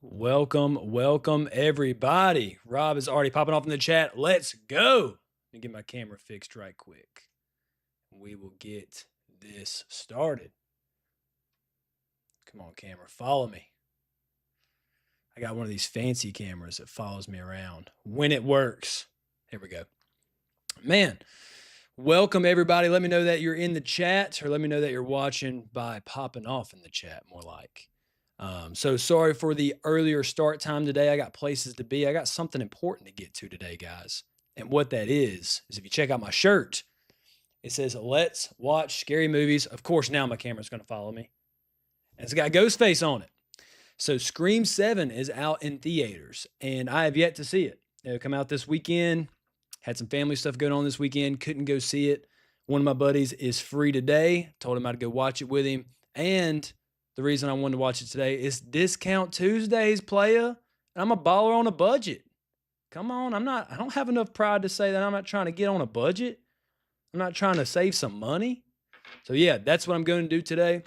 Welcome, everybody. Rob is already popping off in the chat. Let's go. Let me get my camera fixed right quick. We will get this started. Come on, camera, follow me. I got one of these fancy cameras that follows me around when it works. Here we go. Man, welcome, everybody. Let me know that you're in the chat, or let me know that you're watching by popping off in the chat, more like. So sorry for the earlier start time today. I got places to be. I got something important to get to today, guys. And what that is if you check out my shirt, it says, "Let's watch scary movies." Of course, now my camera's going to follow me. And it's got Ghostface on it. So Scream 7 is out in theaters, and I have yet to see it. It'll come out this weekend. Had some family stuff going on this weekend. Couldn't go see it. One of my buddies is free today. Told him I'd go watch it with him. And the reason I wanted to watch it today is Discount Tuesdays, playa. I'm a baller on a budget. Come on, I don't have enough pride to say that I'm not trying to get on a budget. I'm not trying to save some money. So yeah, that's what I'm going to do today.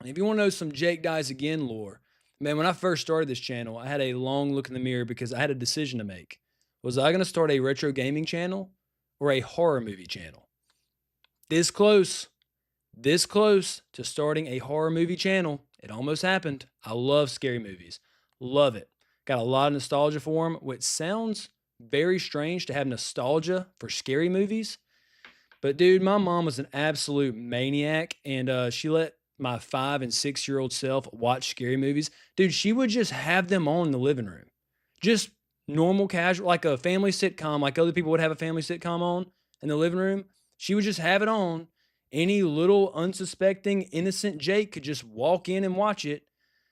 And if you want to know some Jake Dies Again lore, man, when I first started this channel, I had a long look in the mirror because I had a decision to make. Was I going to start a retro gaming channel or a horror movie channel? This close to starting a horror movie channel. It almost happened. I love scary movies. Love it. Got a lot of nostalgia for them, which sounds very strange to have nostalgia for scary movies. But dude, my mom was an absolute maniac, and she let my 5 and 6-year-old self watch scary movies. Dude, she would just have them on in the living room. Just normal, casual, like a family sitcom, like other people would have a family sitcom on in the living room. She would just have it on. Any little unsuspecting, innocent Jake could just walk in and watch it.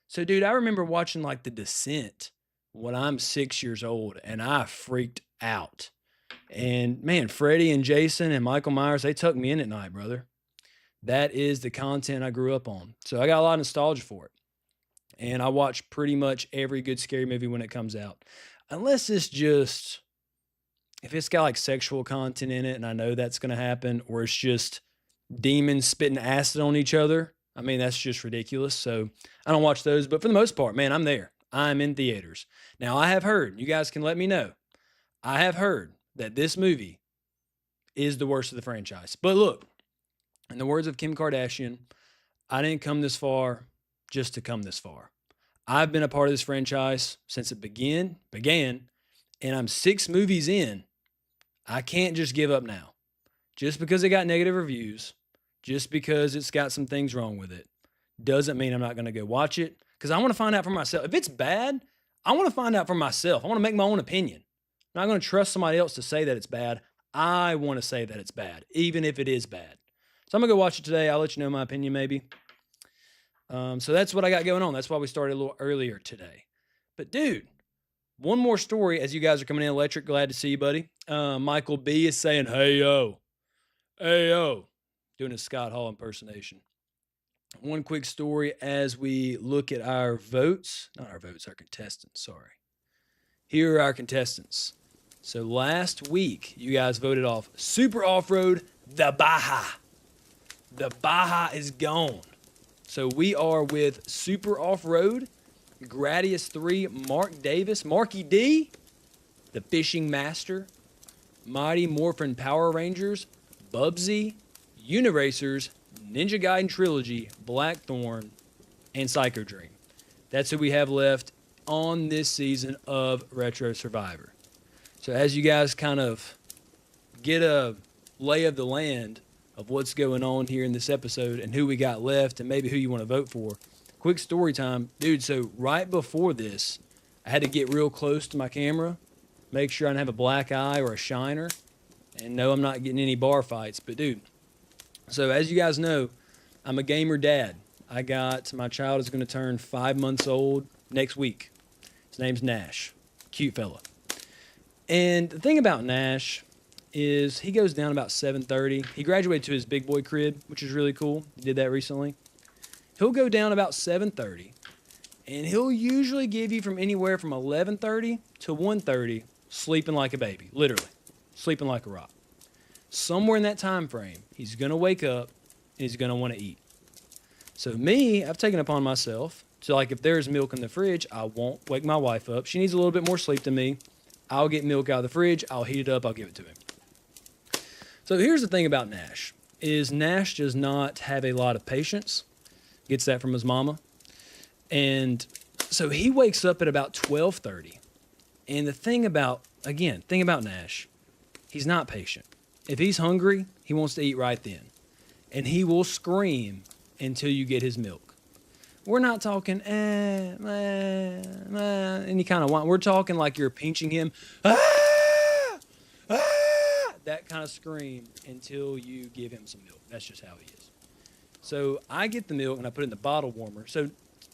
So, dude, I remember watching like The Descent when I'm 6 years old, and I freaked out. And man, Freddie and Jason and Michael Myers, they tucked me in at night, brother. That is the content I grew up on. So I got a lot of nostalgia for it. And I watch pretty much every good scary movie when it comes out. Unless it's just, if it's got like sexual content in it, and I know that's going to happen, or it's just demons spitting acid on each other. I mean, that's just ridiculous. So I don't watch those, but for the most part, man, I'm there. I'm in theaters. Now I have heard, you guys can let me know. I have heard that this movie is the worst of the franchise. But look, in the words of Kim Kardashian, I didn't come this far just to come this far. I've been a part of this franchise since it began, and I'm 6 movies in. I can't just give up now. Just because it got negative reviews, just because it's got some things wrong with it, doesn't mean I'm not going to go watch it, because I want to find out for myself. If it's bad, I want to find out for myself. I want to make my own opinion. I'm not going to trust somebody else to say that it's bad. I want to say that it's bad, even if it is bad. So I'm going to go watch it today. I'll let you know my opinion maybe. So that's what I got going on. That's why we started a little earlier today. But dude, one more story as you guys are coming in. Electric, glad to see you, buddy. Michael B is saying, "Hey, yo. Hey, yo," doing a Scott Hall impersonation. One quick story as we look at our votes. Not our votes, our contestants, sorry. Here are our contestants. So last week, you guys voted off Super Off-Road, the Baja. The Baja is gone. So we are with Super Off-Road, Gradius 3, Mark Davis, Marky D, the Fishing Master, Mighty Morphin Power Rangers, Bubsy, Uniracers, Ninja Gaiden Trilogy, Blackthorn, and Psycho Dream. That's who we have left on this season of Retro Survivor. So as you guys kind of get a lay of the land of what's going on here in this episode and who we got left and maybe who you want to vote for, quick story time. Dude, so right before this, I had to get real close to my camera, make sure I didn't have a black eye or a shiner. And no, I'm not getting any bar fights, but dude, so as you guys know, I'm a gamer dad. My child is going to turn 5 months old next week. His name's Nash. Cute fella. And the thing about Nash is he goes down about 7:30. He graduated to his big boy crib, which is really cool. He did that recently. He'll go down about 7:30, and he'll usually give you from anywhere from 11:30 to 1:30 sleeping like a baby, literally. Sleeping like a rock. Somewhere in that time frame, he's going to wake up and he's going to want to eat. So me, I've taken upon myself So like if there's milk in the fridge, I won't wake my wife up. She needs a little bit more sleep than me. I'll get milk out of the fridge. I'll heat it up. I'll give it to him. So here's the thing about Nash is Nash does not have a lot of patience. Gets that from his mama. And so he wakes up at about 12:30. And the thing about Nash, he's not patient. If he's hungry, he wants to eat right then. And he will scream until you get his milk. We're not talking, any kind of whine. We're talking like you're pinching him. Ah! Ah! That kind of scream until you give him some milk. That's just how he is. So I get the milk and I put it in the bottle warmer. So,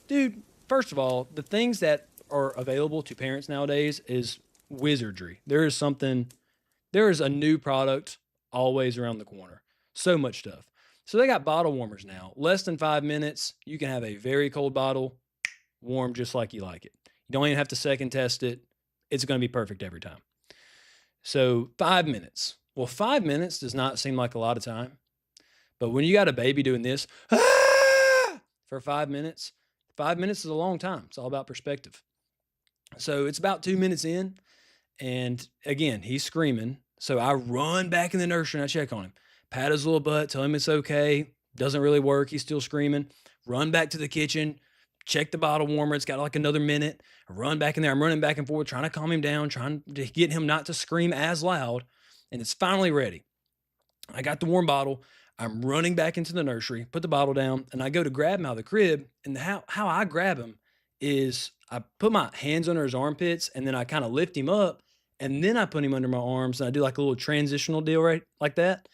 dude, first of all, the things that are available to parents nowadays is wizardry. There is a new product always around the corner. So much stuff. So they got bottle warmers now. Less than 5 minutes, you can have a very cold bottle warm just like you like it. You don't even have to second test it. It's going to be perfect every time. So 5 minutes. Well, 5 minutes does not seem like a lot of time. But when you got a baby doing this for 5 minutes, 5 minutes is a long time. It's all about perspective. So it's about 2 minutes in. And again, he's screaming. So I run back in the nursery and I check on him. Pat his little butt, tell him it's okay. Doesn't really work. He's still screaming. Run back to the kitchen, check the bottle warmer. It's got like another minute. I run back in there. I'm running back and forth, trying to calm him down, trying to get him not to scream as loud. And it's finally ready. I got the warm bottle. I'm running back into the nursery, put the bottle down, and I go to grab him out of the crib. And how I grab him is I put my hands under his armpits and then I kind of lift him up. And then I put him under my arms and I do like a little transitional deal right like that.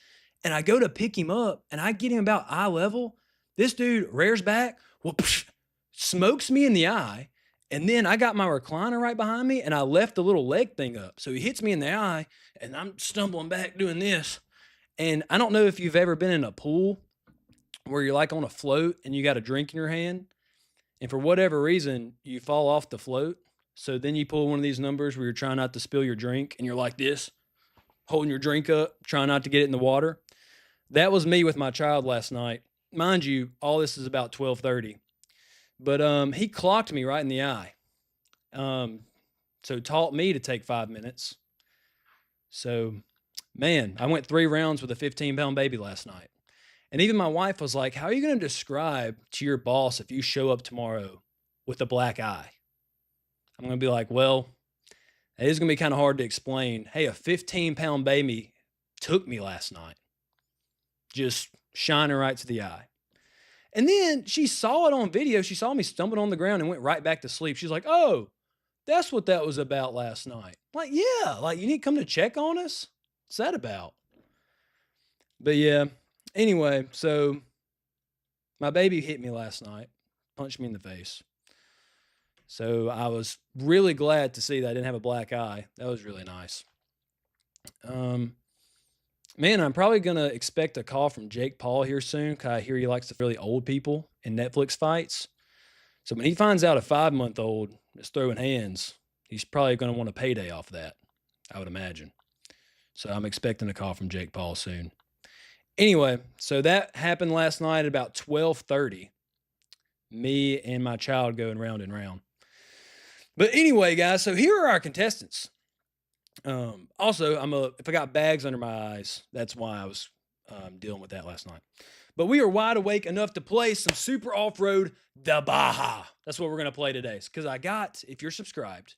And I go to pick him up and I get him about eye level. This dude rears back, whoosh, smokes me in the eye. And then I got my recliner right behind me and I left the little leg thing up. So he hits me in the eye and I'm stumbling back doing this. And I don't know if you've ever been in a pool where you're like on a float and you got a drink in your hand. And for whatever reason, you fall off the float. So then you pull one of these numbers where you're trying not to spill your drink and you're like this, holding your drink up, trying not to get it in the water. That was me with my child last night. Mind you, all this is about 12:30. But he clocked me right in the eye. So taught me to take 5 minutes. So, man, I went 3 rounds with a 15-pound baby last night. And even my wife was like, how are you going to describe to your boss if you show up tomorrow with a black eye? I'm going to be like, well, it is going to be kind of hard to explain. Hey, a 15-pound baby took me last night. Just shining right to the eye. And then she saw it on video. She saw me stumbling on the ground and went right back to sleep. She's like, oh, that's what that was about last night. Like, yeah, like you need to come to check on us? What's that about? But yeah, anyway, so my baby hit me last night, punched me in the face. So I was really glad to see that I didn't have a black eye. That was really nice. Man, I'm probably going to expect a call from Jake Paul here soon because I hear he likes the really old people in Netflix fights. So when he finds out a 5-month-old is throwing hands, he's probably going to want a payday off that, I would imagine. So I'm expecting a call from Jake Paul soon. Anyway, so that happened last night at about 12:30. Me and my child going round and round. But anyway, guys, so here are our contestants. Also, if I got bags under my eyes, that's why I was dealing with that last night. But we are wide awake enough to play some Super Off-Road the Baja. That's what we're going to play today. Because if you're subscribed,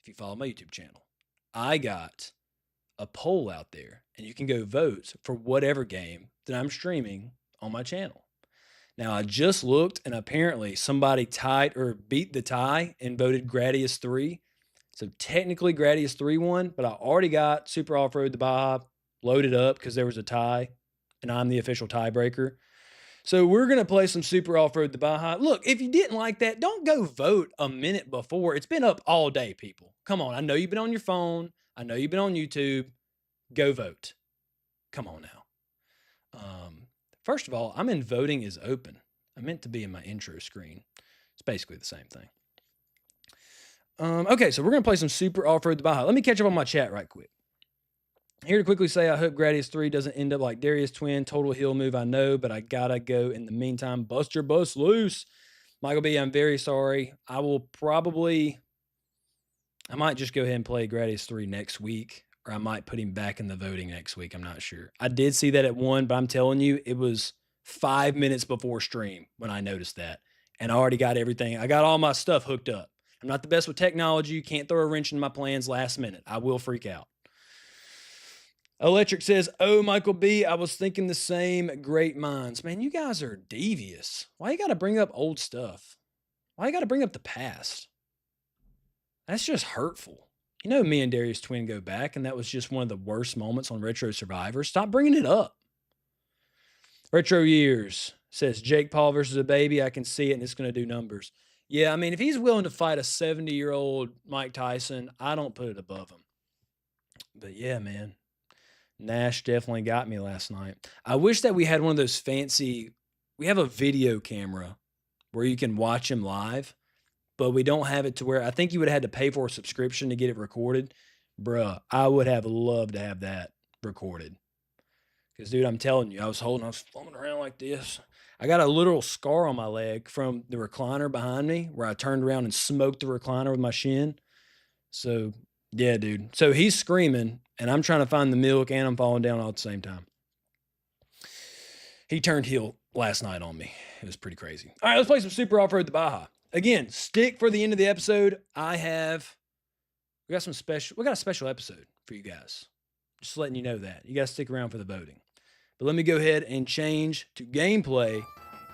if you follow my YouTube channel, I got a poll out there. And you can go vote for whatever game that I'm streaming on my channel. Now, I just looked, and apparently somebody tied or beat the tie and voted Gradius 3. So technically Gradius 3 won, but I already got Super Off-Road the Baja loaded up because there was a tie, and I'm the official tiebreaker. So we're going to play some Super Off-Road the Baja. Look, if you didn't like that, don't go vote a minute before. It's been up all day, people. Come on. I know you've been on your phone. I know you've been on YouTube. Go vote. Come on now. First of all, I'm in voting is open. I meant to be in my intro screen. It's basically the same thing. Okay, so we're going to play some Super Off-Road the Baja. Let me catch up on my chat right quick. Here to quickly say, I hope Gradius 3 doesn't end up like Darius Twin. Total heel move, I know, but I gotta go in the meantime. Bust your bus loose. Michael B, I'm very sorry. I might just go ahead and play Gradius 3 next week, or I might put him back in the voting next week. I'm not sure. I did see that it won, but I'm telling you, it was 5 minutes before stream when I noticed that. And I already got everything. I got all my stuff hooked up. I'm not the best with technology. You can't throw a wrench in my plans last minute. I will freak out. Electric says, oh, Michael B, I was thinking the same. Great minds. Man, you guys are devious. Why you got to bring up old stuff? Why you got to bring up the past? That's just hurtful. You know, me and Darius Twin go back, and that was just one of the worst moments on Retro Survivor. Stop bringing it up. Retro Years says, Jake Paul versus a baby. I can see it, and it's going to do numbers. Yeah, I mean, if he's willing to fight a 70-year-old Mike Tyson, I don't put it above him. But yeah, man, Nash definitely got me last night. I wish that we had one of those fancy, we have a video camera where you can watch him live, but we don't have it to where I think you would have had to pay for a subscription to get it recorded. Bruh, I would have loved to have that recorded. Because, dude, I'm telling you, I was floating around like this. I got a literal scar on my leg from the recliner behind me where I turned around and smoked the recliner with my shin. So, yeah, dude. So he's screaming, and I'm trying to find the milk, and I'm falling down all at the same time. He turned heel last night on me. It was pretty crazy. All right, let's play some Super Off-Road the Baja. Again, stick for the end of the episode. We got a special episode for you guys. Just letting you know that. You got to stick around for the voting. But let me go ahead and change to gameplay.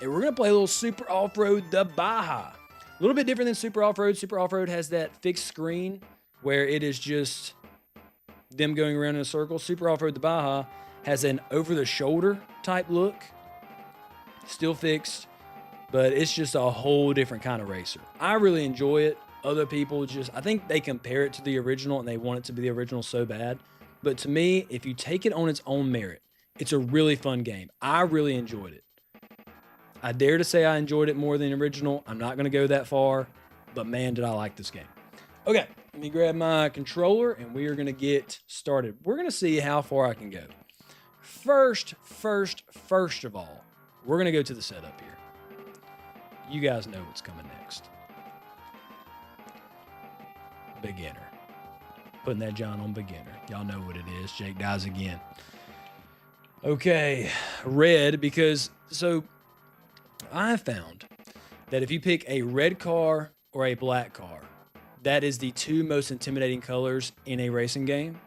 And we're going to play a little Super Off-Road the Baja. A little bit different than Super Off-Road. Super Off-Road has that fixed screen where it is just them going around in a circle. Super Off-Road the Baja has an over-the-shoulder type look. Still fixed, but it's just a whole different kind of racer. I really enjoy it. Other people I think they compare it to the original and they want it to be the original so bad. But to me, if you take it on its own merit, it's a really fun game. I really enjoyed it. I dare to say I enjoyed it more than the original. I'm not going to go that far, but man, did I like this game. Okay, let me grab my controller and we are going to get started. We're going to see how far I can go. First of all, we're going to go to the setup here. You guys know what's coming next. Beginner. Putting that John on beginner. Y'all know what it is. Jake dies again. Okay, red, because so I found that if you pick a red car or a black car, that is the two most intimidating colors in a racing game.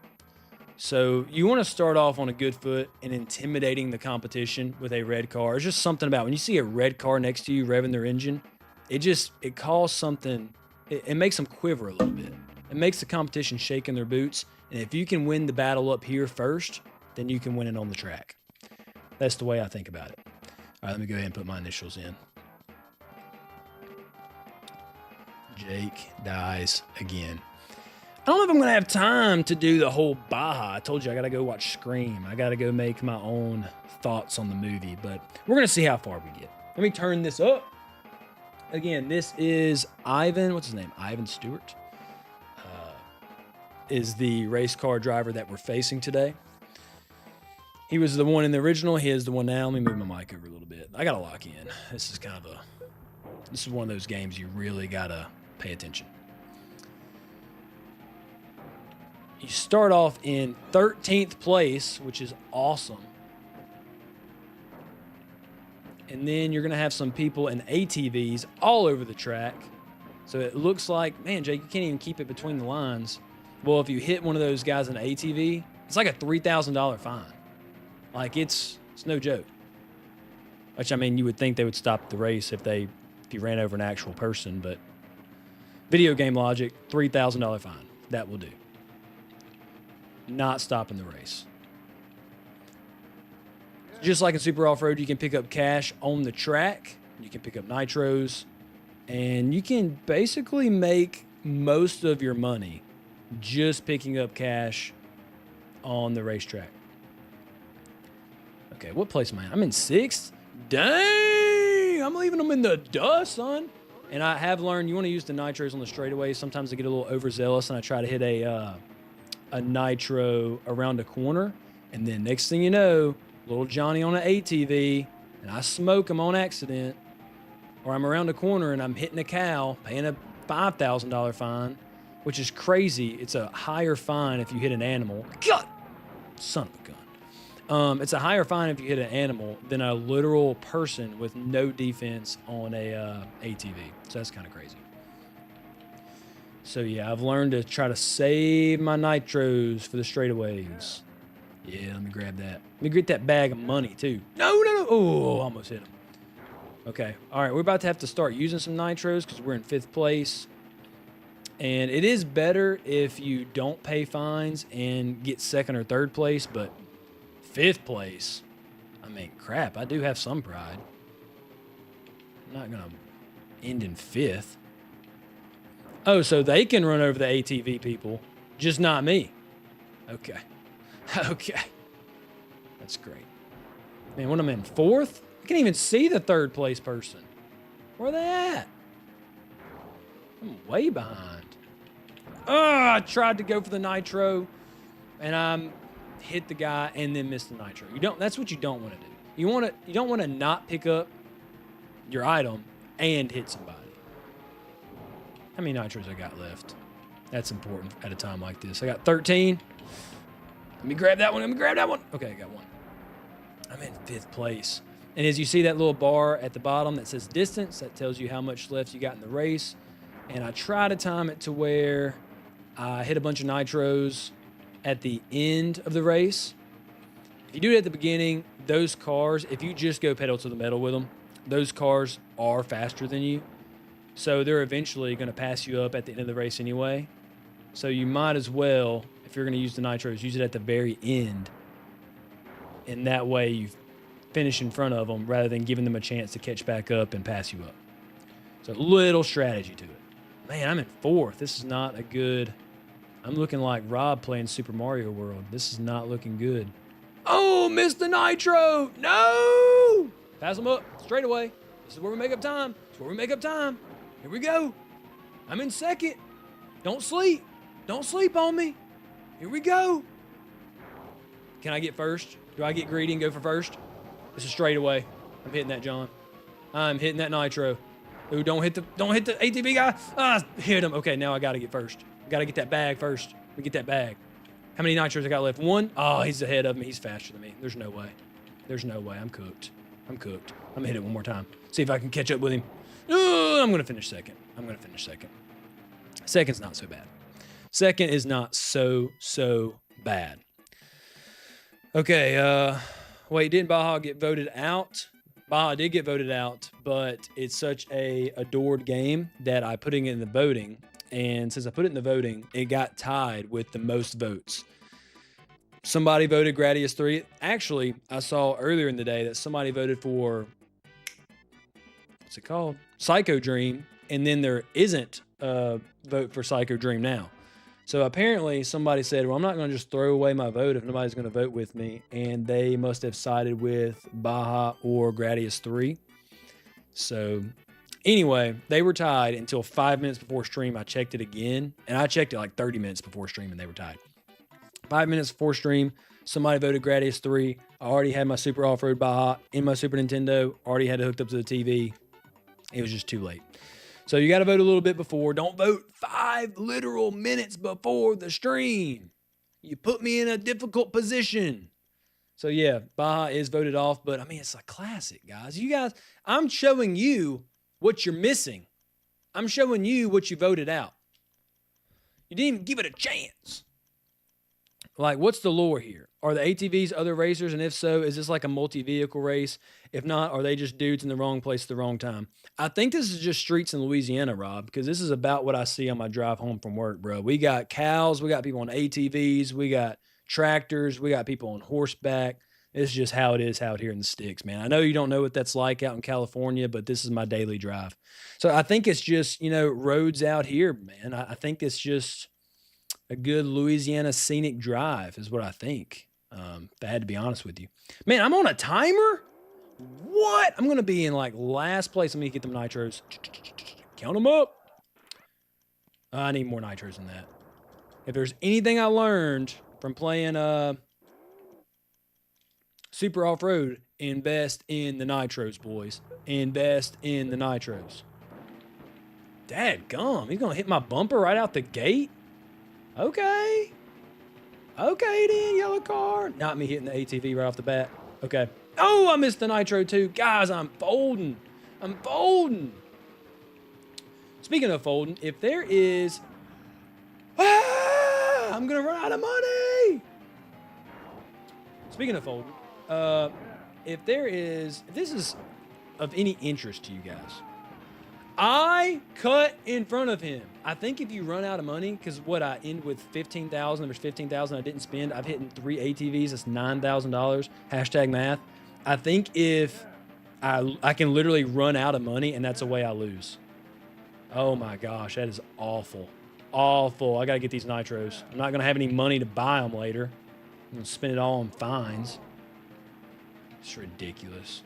So you want to start off on a good foot in intimidating the competition with a red car. It's just something about when you see a red car next to you revving their engine, it calls something, it makes them quiver a little bit. It makes the competition shake in their boots. And if you can win the battle up here first, then you can win it on the track. That's the way I think about it. All right, let me go ahead and put my initials in. Jake dies again. I don't know if I'm going to have time to do the whole Baja. I told you I got to go watch Scream. I got to go make my own thoughts on the movie, but we're going to see how far we get. Let me turn this up. Again, this is Ivan. What's his name? Ivan Stewart is the race car driver that we're facing today. He was the one in the original. He is the one now. Let me move my mic over a little bit. I got to lock in. This is one of those games you really got to pay attention. You start off in 13th place, which is awesome. And then you're going to have some people in ATVs all over the track. So it looks like, man, Jake, you can't even keep it between the lines. Well, if you hit one of those guys in an ATV, it's like a $3,000 fine. Like, it's no joke. Which, I mean, you would think they would stop the race if you ran over an actual person, but video game logic, $3,000 fine. That will do. Not stopping the race. Just like in Super Off-Road, you can pick up cash on the track. You can pick up nitros. And you can basically make most of your money just picking up cash on the racetrack. Okay, what place am I in? I'm in 6th? Dang! I'm leaving them in the dust, son. And I have learned you want to use the nitros on the straightaway. Sometimes I get a little overzealous and I try to hit a nitro around a corner. And then next thing you know, little Johnny on an ATV, and I smoke him on accident. Or I'm around a corner and I'm hitting a cow, paying a $5,000 fine, which is crazy. It's a higher fine if you hit an animal. God, son of a gun. It's a higher fine if you hit an animal than a literal person with no defense on a ATV. So that's kind of crazy. So yeah, I've learned to try to save my nitros for the straightaways. Yeah, let me grab that. Let me get that bag of money too. No. Oh, almost hit him. Okay. All right. We're about to have to start using some nitros because we're in 5th place. And it is better if you don't pay fines and get 2nd or 3rd place, but 5th place, I mean, crap, I do have some pride. I'm not going to end in 5th. Oh, so they can run over the ATV people, just not me. Okay. Okay. That's great. Man, when I'm in 4th, I can't even see the 3rd place person. Where are they at? I'm way behind. Oh, I tried to go for the nitro, and I'm hit the guy and then missed the nitro. That's what you don't want to do. You don't want to not pick up your item and hit somebody. How many nitros I got left? That's important at a time like this. I got 13. Let me grab that one. Okay, I got one. I'm in 5th place. And as you see that little bar at the bottom that says distance, that tells you how much left you got in the race. And I try to time it to where I hit a bunch of nitros at the end of the race. If you do it at the beginning, those cars, if you just go pedal to the metal with them, those cars are faster than you. So they're eventually going to pass you up at the end of the race anyway. So you might as well, if you're going to use the nitros, use it at the very end. And that way you finish in front of them rather than giving them a chance to catch back up and pass you up. So little strategy to it. Man, I'm in 4th. This is not a good... I'm looking like Rob playing Super Mario World. This is not looking good. Oh, missed the nitro. No! Pass them up. Straight away. This is where we make up time. Here we go. I'm in 2nd. Don't sleep. Don't sleep on me. Here we go. Can I get 1st? Do I get greedy and go for 1st? It's a straightaway. I'm hitting that, John. I'm hitting that nitro. Ooh, don't hit the ATV guy. Ah, hit him. Okay, now I got to get 1st. Got to get that bag first. Let me get that bag. How many nitros I got left? 1? Oh, he's ahead of me. He's faster than me. There's no way. I'm cooked. I'm going to hit it one more time. See if I can catch up with him. I'm going to finish 2nd. 2nd's not so bad. 2nd is not so bad. Okay, wait, didn't Baja get voted out? Baja did get voted out, but it's such a adored game that I put it in the voting. And since I put it in the voting, it got tied with the most votes. Somebody voted Gradius 3. Actually, I saw earlier in the day that somebody voted for, what's it called? Psycho Dream. And then there isn't a vote for Psycho Dream now. So apparently somebody said, well, I'm not going to just throw away my vote if nobody's going to vote with me. And they must have sided with Baja or Gradius 3. So anyway, they were tied until 5 minutes before stream. I checked it again. And I checked it like 30 minutes before stream and they were tied. 5 minutes before stream, somebody voted Gradius 3. I already had my Super Off-Road Baja in my Super Nintendo. Already had it hooked up to the TV. It was just too late. So you got to vote a little bit before. Don't vote 5 literal minutes before the stream. You put me in a difficult position. So yeah, Baja is voted off, but I mean, it's a classic, guys. You guys, I'm showing you what you're missing. I'm showing you what you voted out. You didn't even give it a chance. Like, what's the lore here? Are the ATVs other racers? And if so, is this like a multi-vehicle race? If not, are they just dudes in the wrong place at the wrong time? I think this is just streets in Louisiana, Rob, because this is about what I see on my drive home from work, bro. We got cows. We got people on ATVs. We got tractors. We got people on horseback. It's just how it is out here in the sticks, man. I know you don't know what that's like out in California, but this is my daily drive. So I think it's just, roads out here, man. I think it's just a good Louisiana scenic drive is what I think. If I had to be honest with you. Man, I'm on a timer? What? I'm going to be in like last place. Let me get them nitros. Count them up. I need more nitros than that. If there's anything I learned from playing super off-road, invest in the nitros, boys. Invest in the nitros. Dadgum, he's gonna hit my bumper right out the gate? Okay. Okay then, yellow car. Not me hitting the ATV right off the bat. Okay. Oh, I missed the nitro too. Guys, I'm folding. I'm folding. Speaking of folding, if there is... I'm gonna run out of money. Speaking of folding, if this is of any interest to you guys, I cut in front of him. I think if you run out of money, because what I end with 15,000, there's 15,000 I didn't spend. I've hit 3 ATVs. That's $9,000. Hashtag math. I think if I can literally run out of money, and that's the way I lose. Oh my gosh, that is awful. Awful. I got to get these nitros. I'm not going to have any money to buy them later. I'm going to spend it all on fines. It's ridiculous.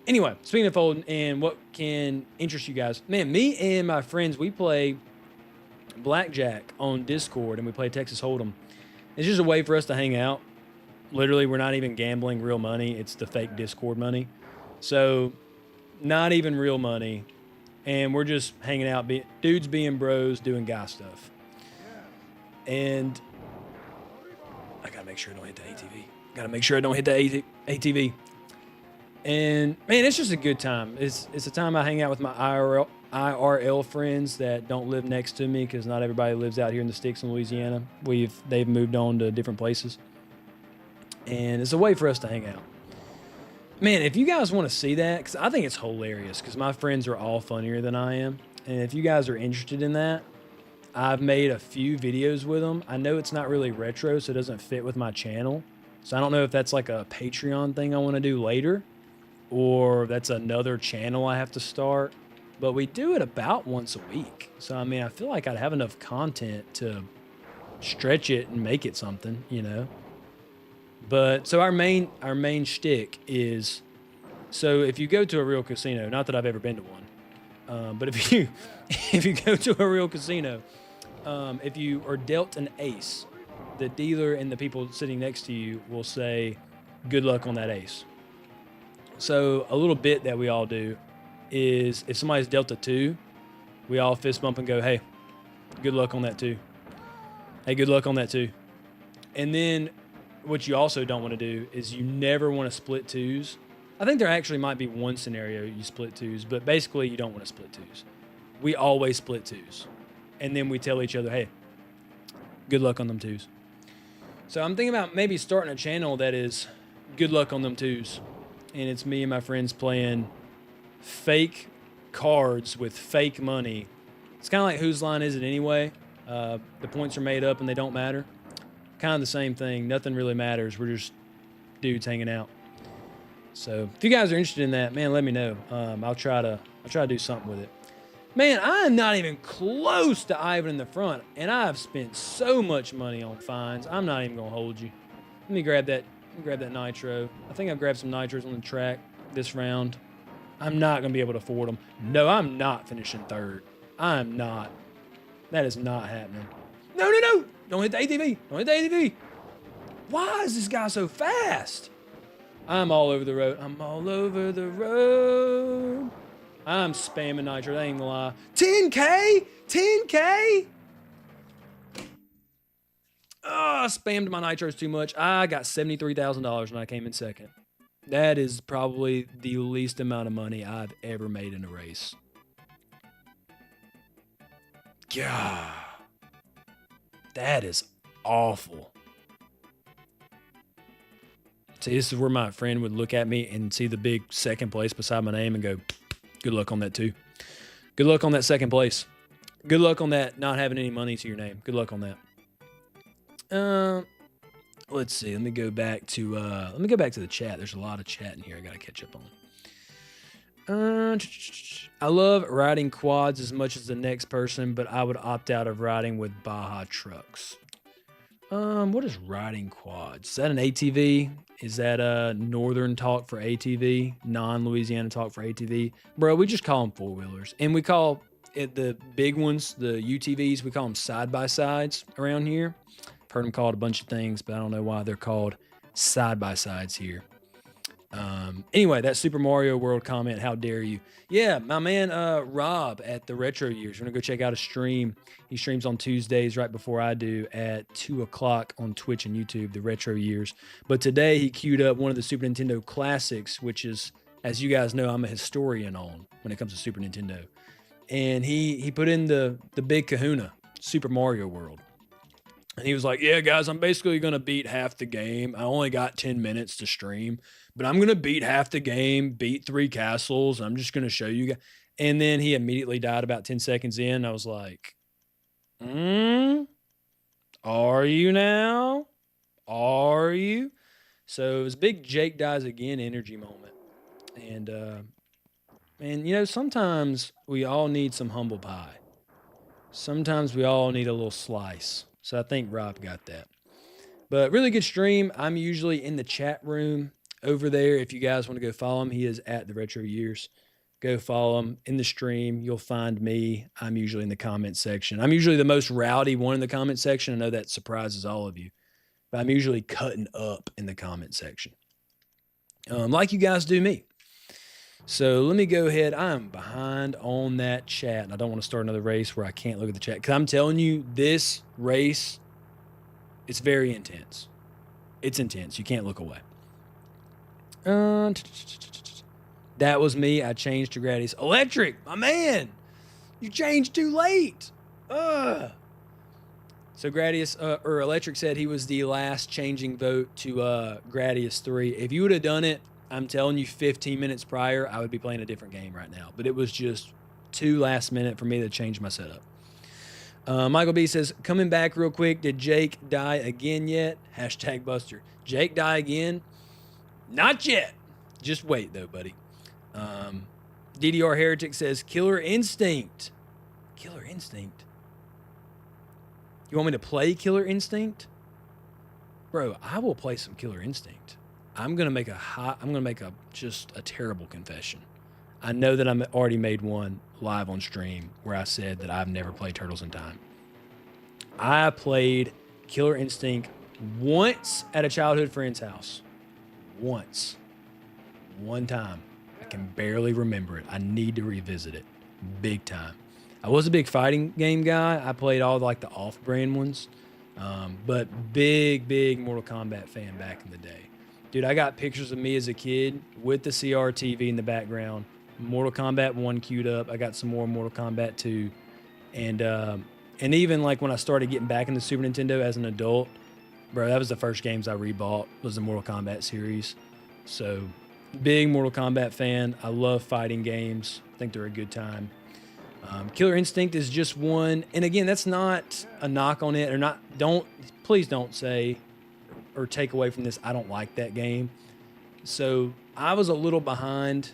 Anyway, speaking of folding and what can interest you guys, man, me and my friends, we play blackjack on Discord and we play Texas Hold'em. It's just a way for us to hang out. Literally, we're not even gambling real money. It's the fake Discord money. So, not even real money. And we're just hanging out, dudes being bros, doing guy stuff. And I got to make sure I don't hit the ATV. Got to make sure I don't hit the ATV. And man, it's just a good time. It's a time I hang out with my IRL friends that don't live next to me because not everybody lives out here in the sticks in Louisiana. They've moved on to different places. And it's a way for us to hang out. Man, if you guys want to see that, because I think it's hilarious because my friends are all funnier than I am. And if you guys are interested in that, I've made a few videos with them. I know it's not really retro, so it doesn't fit with my channel. So I don't know if that's like a Patreon thing I want to do later, or that's another channel I have to start. But we do it about once a week. So, I mean, I feel like I'd have enough content to stretch it and make it something, you know? But so our main shtick is, so if you go to a real casino, not that I've ever been to one, but if you go to a real casino, if you are dealt an ace, the dealer and the people sitting next to you will say, "Good luck on that ace." So a little bit that we all do is if somebody's dealt a 2, we all fist bump and go, "Hey, good luck on that 2. Hey, good luck on that 2." And then what you also don't want to do is you never want to split 2s. I think there actually might be one scenario you split 2s, but basically you don't want to split 2s. We always split 2s. And then we tell each other, "Hey, good luck on them 2s." So I'm thinking about maybe starting a channel that is good luck on them 2s. And it's me and my friends playing fake cards with fake money. It's kind of like Whose Line Is It Anyway? The points are made up and they don't matter. Kind of the same thing. Nothing really matters. We're just dudes hanging out. So if you guys are interested in that, man, let me know. I'll try to do something with it. Man, I'm not even close to Ivan in the front, and I've spent so much money on fines. I'm not even gonna hold you. Let me grab that nitro. I think I've grabbed some nitros on the track this round. I'm not gonna be able to afford them. No, I'm not finishing third. I'm not. That is not happening. No, no, no! Don't hit the ATV. Don't hit the ATV. Why is this guy so fast? I'm all over the road. I'm all over the road. I'm spamming nitro. That ain't gonna lie. 10K? 10K? Oh, I spammed my nitros too much. I got $73,000 when I came in second. That is probably the least amount of money I've ever made in a race. God. That is awful. See, this is where my friend would look at me and see the big second place beside my name and go, "Good luck on that too. Good luck on that second place. Good luck on that not having any money to your name. Good luck on that." Let's see. Let me go back to the chat. There's a lot of chat in here I gotta catch up on. I love riding quads as much as the next person, but I would opt out of riding with Baja trucks. What is riding quads? Is that an ATV? Is that a northern talk for ATV? Non-Louisiana talk for ATV? Bro, we just call them four-wheelers. And we call it the big ones, the UTVs, we call them side-by-sides around here. I've heard them called a bunch of things, but I don't know why they're called side-by-sides here. Anyway, that Super Mario World comment, how dare you? Yeah, my man Rob at the Retro Years. We're gonna go check out a stream. He streams on Tuesdays right before I do at 2 o'clock on Twitch and YouTube, the Retro Years. But today he queued up one of the Super Nintendo classics, which is, as you guys know, I'm a historian on when it comes to Super Nintendo. And he put in the big kahuna, Super Mario World. And he was like, yeah, guys, I'm basically going to beat half the game. I only got 10 minutes to stream, but I'm going to beat half the game, beat 3 castles. I'm just going to show you guys. And then he immediately died about 10 seconds in. I was like, are you now? Are you? So it was a big Jake dies again energy moment. And you know, sometimes we all need some humble pie. Sometimes we all need a little slice. So I think Rob got that. But really good stream. I'm usually in the chat room over there. If you guys want to go follow him, he is at the Retro Years. Go follow him in the stream. You'll find me. I'm usually in the comment section. I'm usually the most rowdy one in the comment section. I know that surprises all of you, but I'm usually cutting up in the comment section, like you guys do me. So let me go ahead. I'm behind on that chat, and I don't want to start another race where I can't look at the chat. Because I'm telling you, this race, it's very intense. It's intense. You can't look away. That was me. I changed to Gradius. Electric, my man. You changed too late. So Gradius, or Electric said he was the last changing vote to Gradius 3. If you would have done it, I'm telling you, 15 minutes prior, I would be playing a different game right now. But it was just too last minute for me to change my setup. Michael B says, coming back real quick, did Jake die again yet? Hashtag Buster. Jake die again? Not yet. Just wait, though, buddy. DDR Heretic says, Killer Instinct. Killer Instinct? You want me to play Killer Instinct? Bro, I will play some Killer Instinct. I'm gonna make just a terrible confession. I know that I'm already made one live on stream where I said that I've never played Turtles in Time. I played Killer Instinct once at a childhood friend's house. Once. One time. I can barely remember it. I need to revisit it. Big time. I was a big fighting game guy. I played all like the off-brand ones. But big Mortal Kombat fan back in the day. Dude, I got pictures of me as a kid with the CRTV in the background. Mortal Kombat 1 queued up. I got some more Mortal Kombat 2. And even like when I started getting back into Super Nintendo as an adult, bro, that was the first games I rebought, was the Mortal Kombat series. So, big Mortal Kombat fan. I love fighting games. I think they're a good time. Killer Instinct is just one. And again, that's not a knock on it, or not. Please don't say or take away from this, I don't like that game. So I was a little behind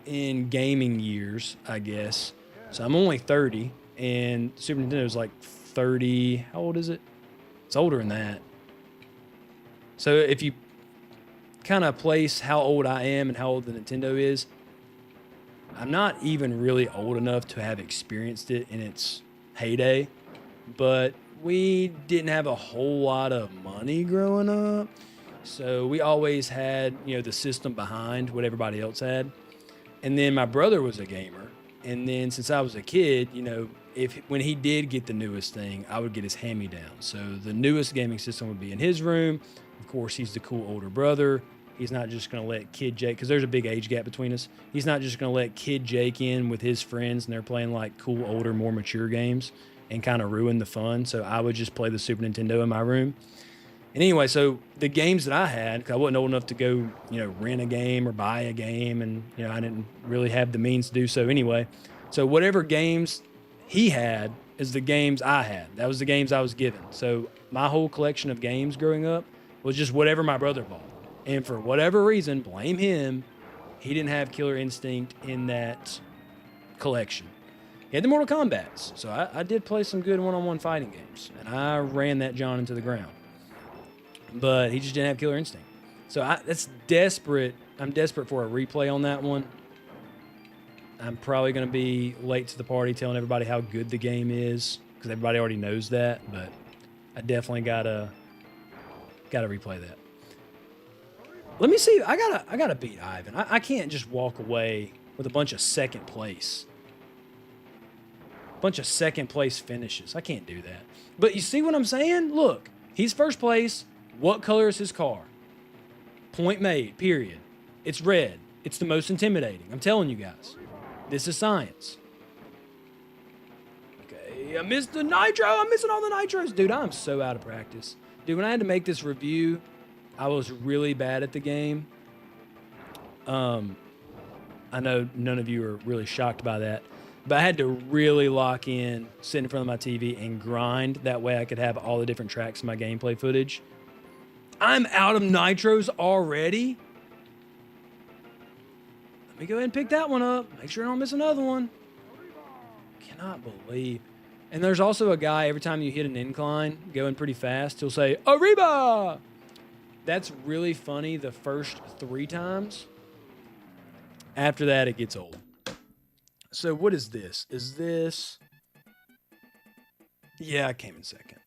in gaming years, I guess. So I'm only 30, and Super Nintendo is like 30. How old is it? It's older than that. So if you kind of place how old I am and how old the Nintendo is, I'm not even really old enough to have experienced it in its heyday, but we didn't have a whole lot of money growing up. So we always had, the system behind what everybody else had. And then my brother was a gamer. And then since I was a kid, when he did get the newest thing, I would get his hand-me-down. So the newest gaming system would be in his room. Of course, he's the cool older brother. He's not just going to let kid Jake, because there's a big age gap between us. He's not just going to let kid Jake in with his friends and they're playing like cool, older, more mature games and kind of ruin the fun. So I would just play the Super Nintendo in my room. And anyway, so the games that I had, because I wasn't old enough to go, rent a game or buy a game, and I didn't really have the means to do so anyway. So whatever games he had is the games I had. That was the games I was given. So my whole collection of games growing up was just whatever my brother bought. And for whatever reason, blame him, he didn't have Killer Instinct in that collection. He had the Mortal Kombats. So I did play some good one-on-one fighting games. And I ran that John into the ground. But he just didn't have Killer Instinct. So that's desperate. I'm desperate for a replay on that one. I'm probably going to be late to the party telling everybody how good the game is, because everybody already knows that. But I definitely gotta replay that. Let me see. I gotta beat Ivan. I can't just walk away with a bunch of second place. Bunch of second place finishes. I can't do that. But you see what I'm saying? Look, he's first place. What color is his car? Point made, period. It's red. It's the most intimidating. I'm telling you guys. This is science. Okay, I missed the nitro. I'm missing all the nitros. Dude, I'm so out of practice. Dude, when I had to make this review, I was really bad at the game. I know none of you are really shocked by that, but I had to really lock in, sit in front of my TV, and grind. That way I could have all the different tracks in my gameplay footage. I'm out of nitros already. Let me go ahead and pick that one up. Make sure I don't miss another one. Cannot believe. And there's also a guy, every time you hit an incline going pretty fast, he'll say, Arriba! That's really funny the first 3 times. After that, it gets old. So what is this? Is this... Yeah, I came in second.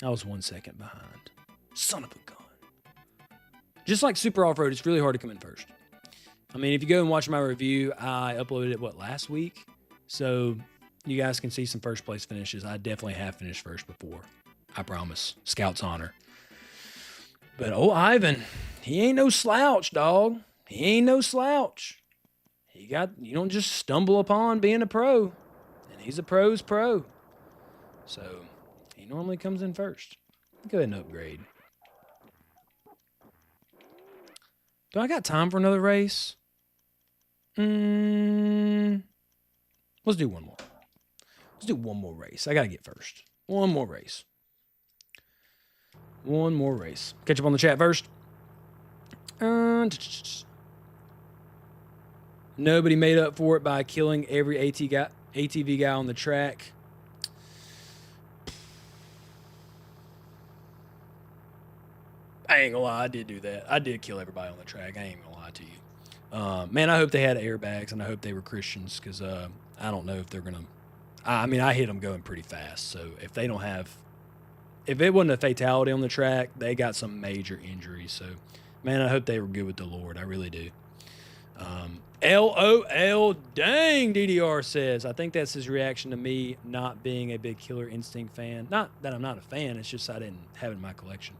I was 1 second behind. Son of a gun. Just like Super Off-Road, it's really hard to come in first. I mean, if you go and watch my review, I uploaded it, last week? So you guys can see some first place finishes. I definitely have finished first before. I promise. Scout's honor. But Ivan, he ain't no slouch, dog. He ain't no slouch. You don't just stumble upon being a pro. And he's a pro's pro. So he normally comes in first. Go ahead and upgrade. Do I got time for another race? Let's do one more. Let's do one more race. I got to get first. One more race. One more race. Catch up on the chat first. Nobody made up for it by killing every ATV guy on the track. I ain't gonna lie, I did do that. I did kill everybody on the track. I ain't gonna lie to you. Man, I hope they had airbags, and I hope they were Christians, because I don't know if they're gonna... I mean, I hit them going pretty fast, so if they don't have... If it wasn't a fatality on the track, they got some major injuries, so... Man, I hope they were good with the Lord. I really do. LOL, dang, DDR says. I think that's his reaction to me not being a big Killer Instinct fan. Not that I'm not a fan, it's just I didn't have it in my collection.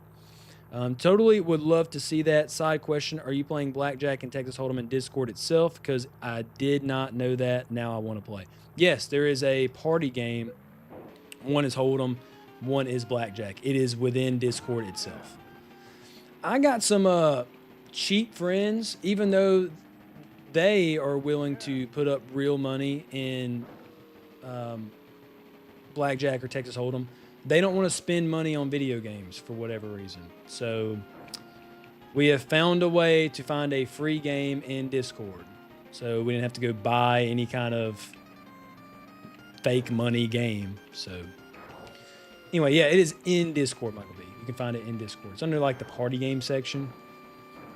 Totally would love to see that. Side question, are you playing Blackjack and Texas Hold'em in Discord itself? Because I did not know that. Now I want to play. Yes, there is a party game. One is Hold'em, one is Blackjack. It is within Discord itself. I got some cheap friends, even though they are willing to put up real money in Blackjack or Texas Hold'em. They don't want to spend money on video games for whatever reason. So we have found a way to find a free game in Discord. So we didn't have to go buy any kind of fake money game. So anyway, yeah, it is in Discord, Michael B. You can find it in Discord. It's under like the party game section.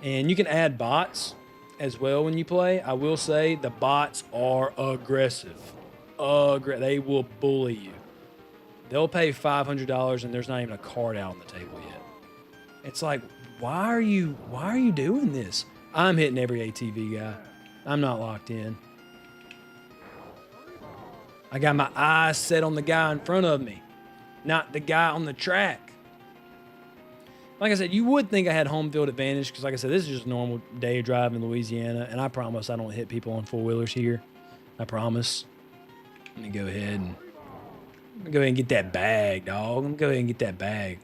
And you can add bots as well when you play. I will say the bots are aggressive. They will bully you. They'll pay $500 and there's not even a card out on the table yet. It's like, why are you doing this? I'm hitting every ATV guy. I'm not locked in. I got my eyes set on the guy in front of me, not the guy on the track. Like I said, you would think I had home field advantage because, like I said, this is just a normal day drive in Louisiana, and I promise I don't hit people on four-wheelers here. I promise. Let me go ahead and get that bag, dog. Let me go ahead and get that bag.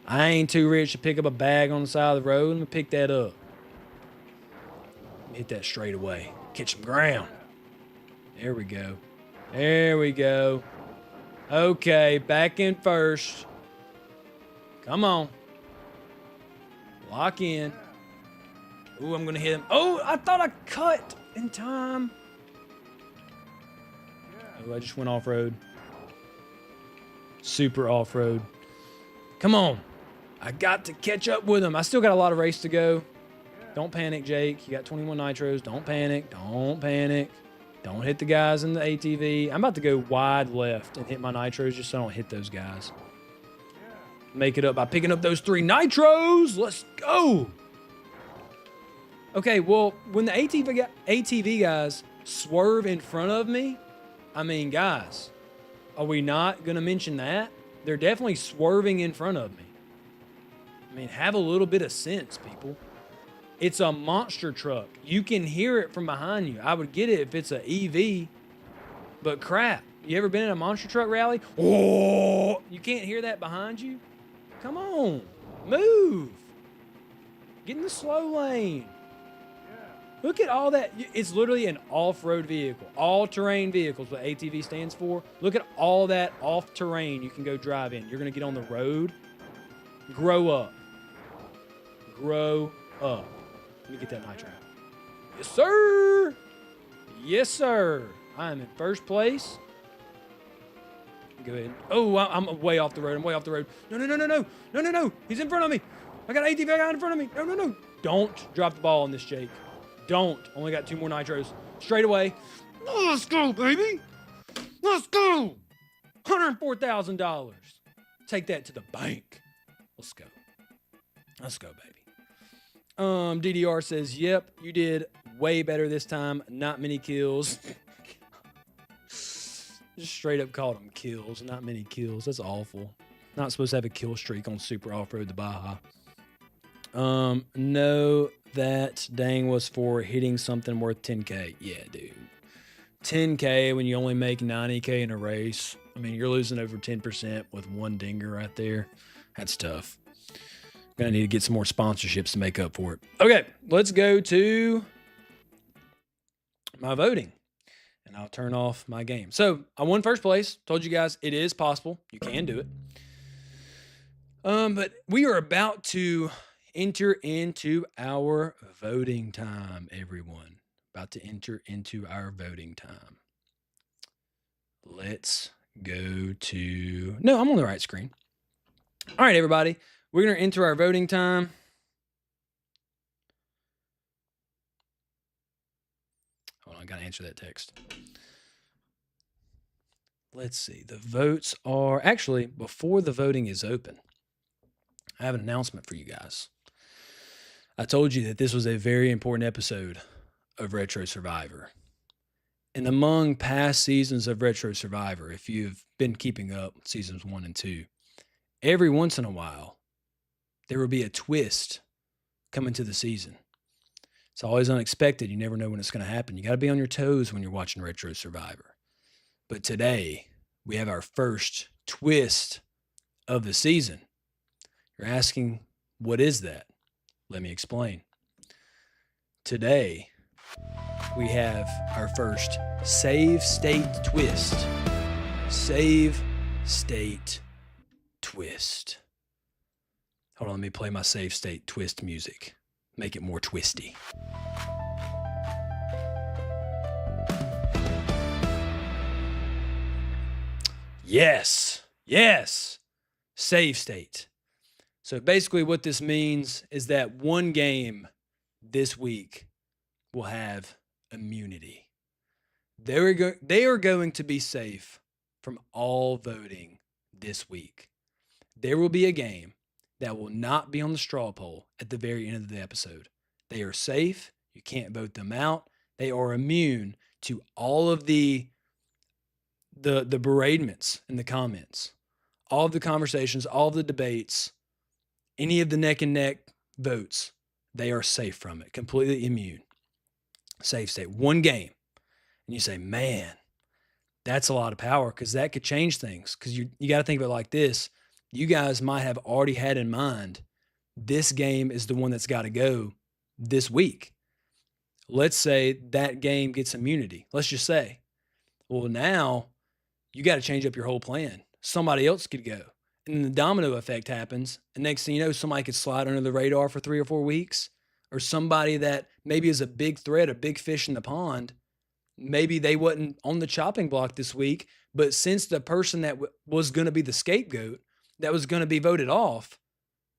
I ain't too rich to pick up a bag on the side of the road. Let me pick that up. Let me hit that straight away. Catch some ground. There we go. There we go. Okay, back in first. Come on. Lock in. Ooh, I'm going to hit him. Oh, I thought I cut in time. Oh, I just went off-road. Super off-road. Come on. I got to catch up with him. I still got a lot of race to go. Don't panic, Jake. You got 21 nitros. Don't panic. Don't panic. Don't hit the guys in the ATV. I'm about to go wide left and hit my nitros just so I don't hit those guys. Make it up by picking up those 3 nitros. Let's go. Okay, well, when the ATV guys swerve in front of me, I mean, guys, are we not going to mention that? They're definitely swerving in front of me. I mean, have a little bit of sense, people. It's a monster truck. You can hear it from behind you. I would get it if it's an EV, but crap. You ever been in a monster truck rally? Oh, you can't hear that behind you? Come on, move. Get in the slow lane. Look at all that. It's literally an off-road vehicle. All-terrain vehicles, what ATV stands for. Look at all that off-terrain you can go drive in. You're going to get on the road. Grow up. Grow up. Let me get that nitro. Yes, sir. Yes, sir. I am in first place. Go ahead. Oh, I'm way off the road. I'm way off the road. No, no, no, no, no. No, no, no. He's in front of me. I got an ATV guy in front of me. No, no, no. Don't drop the ball on this, Jake. Don't. Only got 2 more nitros. Straight away. Oh, let's go, baby. Let's go. $104,000. Take that to the bank. Let's go. Let's go, baby. DDR says, yep, you did way better this time. Not many kills. Just straight up called them kills. Not many kills. That's awful. Not supposed to have a kill streak on Super Off-Road the Baja. No, that dang was for hitting something worth 10K. Yeah, dude. 10K when you only make 90K in a race. I mean, you're losing over 10% with one dinger right there. That's tough. Gonna need to get some more sponsorships to make up for it. Okay, let's go to my voting. And I'll turn off my game. So I won first place. Told you guys it is possible. You can do it. But we are about to enter into our voting time, everyone. About to enter into our voting time. Let's go to... No, I'm on the right screen. All right, everybody. We're going to enter our voting time. Hold on, I got to answer that text. Let's see. The votes are... Actually, before the voting is open, I have an announcement for you guys. I told you that this was a very important episode of Retro Survivor. And among past seasons of Retro Survivor, if you've been keeping up with seasons 1 and 2, every once in a while, there will be a twist coming to the season. It's always unexpected. You never know when it's going to happen. You got to be on your toes when you're watching Retro Survivor. But today, we have our first twist of the season. You're asking, what is that? Let me explain. Today, we have our first save state twist. Save state twist. Hold on, let me play my save state twist music. Make it more twisty. Yes, yes, save state. So basically what this means is that one game this week will have immunity. They are going to be safe from all voting this week. There will be a game that will not be on the straw poll at the very end of the episode. They are safe. You can't vote them out. They are immune to all of the beratements in the comments, all of the conversations, all of the debates, any of the neck and neck votes. They are safe from it, completely immune. Safe state. One game. And you say, man, that's a lot of power, because that could change things. Because you got to think of it like this. You guys might have already had in mind, this game is the one that's got to go this week. Let's say that game gets immunity. Let's just say, well, now you got to change up your whole plan. Somebody else could go. And then the domino effect happens. And next thing you know, somebody could slide under the radar for 3 or 4 weeks. Or somebody that maybe is a big threat, a big fish in the pond. Maybe they wasn't on the chopping block this week. But since the person that was going to be the scapegoat, that was going to be voted off,